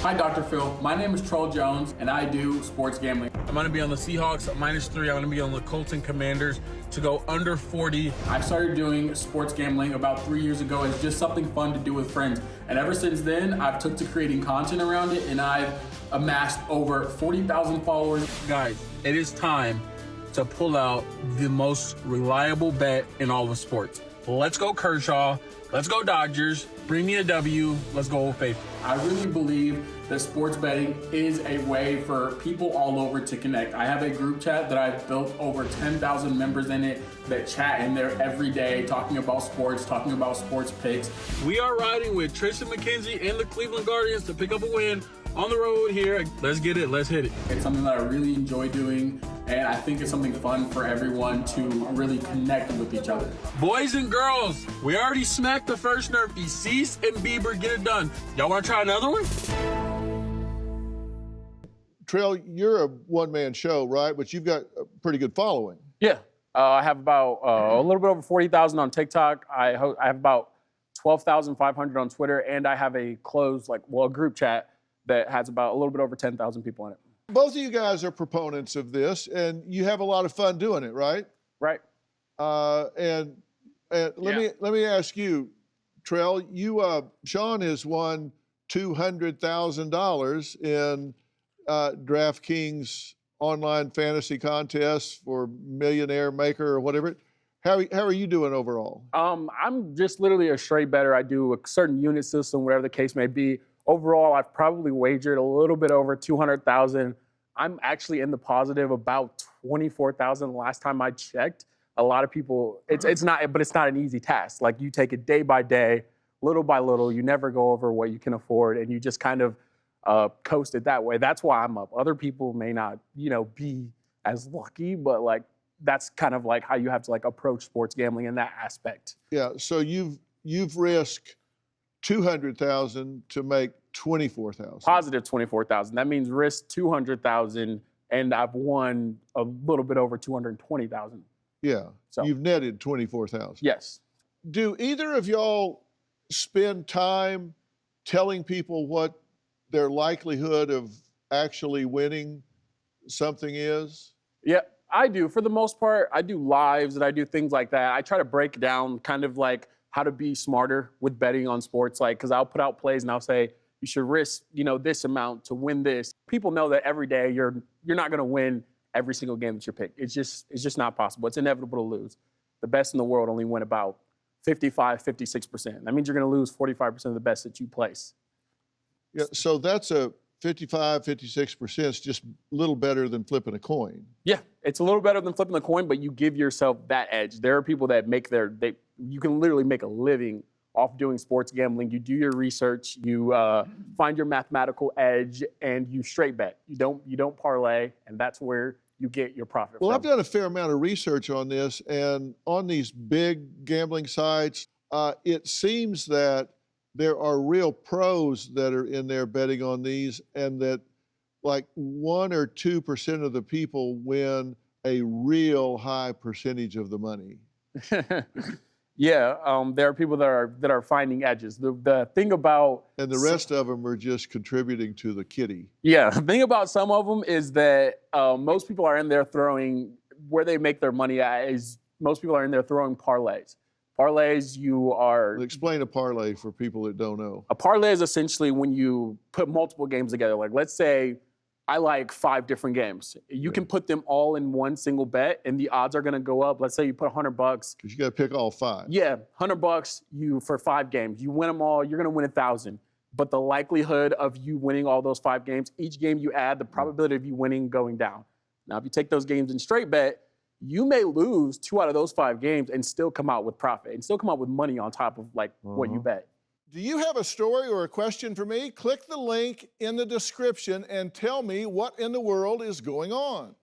Hi, Dr. Phil. My name is Trell Jones, and I do sports gambling. I'm going to be on the Seahawks at -3. I'm going to be on the Colts and Commanders to go under 40. I started doing sports gambling about 3 years ago as just something fun to do with friends. And ever since then, I've took to creating content around it, and I've amassed over 40,000 followers. Guys, it is time to pull out the most reliable bet in all of sports. Let's go Kershaw. Let's go Dodgers. Bring me a W. Let's go Old Faithful. I really believe that sports betting is a way for people all over to connect. I have a group chat that I've built over 10,000 members in it that chat in there every day, talking about sports picks. We are riding with Tristan McKenzie and the Cleveland Guardians to pick up a win on the road here. Let's get it. Let's hit it. It's something that I really enjoy doing, and I think it's something fun for everyone to really connect with each other. Boys and girls, we already smacked the first Nerfie. Cease and Bieber, get it done. Y'all want to try another one? Trell, you're a one-man show, right? But you've got a pretty good following. Yeah, I have about a little bit over 40,000 on TikTok. I have about 12,500 on Twitter, and I have a closed, a group chat that has about a little bit over 10,000 people in it. Both of you guys are proponents of this, and you have a lot of fun doing it, right? Right. And let me ask you, Trell. Sean has won $200,000 in DraftKings online fantasy contests for Millionaire Maker or whatever. How are you doing overall? I'm just literally a straight bettor. I do a certain unit system, whatever the case may be. Overall, I've probably wagered a little bit over 200,000. I'm actually in the positive about 24,000 last time I checked. A lot of people, it's not an easy task. Like, you take it day by day, little by little. You never go over what you can afford, and you just kind of coast it that way. That's why I'm up. Other people may not, be as lucky, but that's kind of how you have to approach sports gambling in that aspect. Yeah. So you've risked 200,000 to make 24,000. Positive 24,000. That means risk 200,000, and I've won a little bit over 220,000. Yeah. So you've netted 24,000. Yes. Do either of y'all spend time telling people what their likelihood of actually winning something is? Yeah, I do. For the most part, I do lives and I do things like that. I try to break down kind of how to be smarter with betting on sports, because I'll put out plays and I'll say, you should risk, this amount to win this. People know that every day you're not going to win every single game that you pick. It's just not possible. It's inevitable to lose. The best in the world only win about 55, 56%. That means you're going to lose 45% of the bets that you place. Yeah, so that's a 55, 56%. It's just a little better than flipping a coin. Yeah, it's a little better than flipping the coin, but you give yourself that edge. There are people that you can literally make a living off doing sports gambling. You do your research, you find your mathematical edge, and you straight bet. You don't parlay, and that's where you get your profit Well, from. I've done a fair amount of research on this, and on these big gambling sites, it seems that there are real pros that are in there betting on these, and that 1 or 2% of the people win a real high percentage of the money. Yeah, there are people that are finding edges. The thing about... And the rest of them are just contributing to the kitty. Yeah, the thing about some of them is that most people are in there throwing, where they make their money at is, most people are in there throwing parlays. Parlays, Explain a parlay for people that don't know. A parlay is essentially when you put multiple games together. Let's say I like 5 different games. You can put them all in one single bet, and the odds are going to go up. Let's say you put $100. Because you got to pick all 5. Yeah, $100 for 5 games. You win them all, you're going to win 1,000. But the likelihood of you winning all those 5 games, each game you add, the probability of you winning going down. Now, if you take those games in straight bet, you may lose 2 out of those 5 games and still come out with profit and still come out with money on top of what you bet. Do you have a story or a question for me? Click the link in the description and tell me what in the world is going on.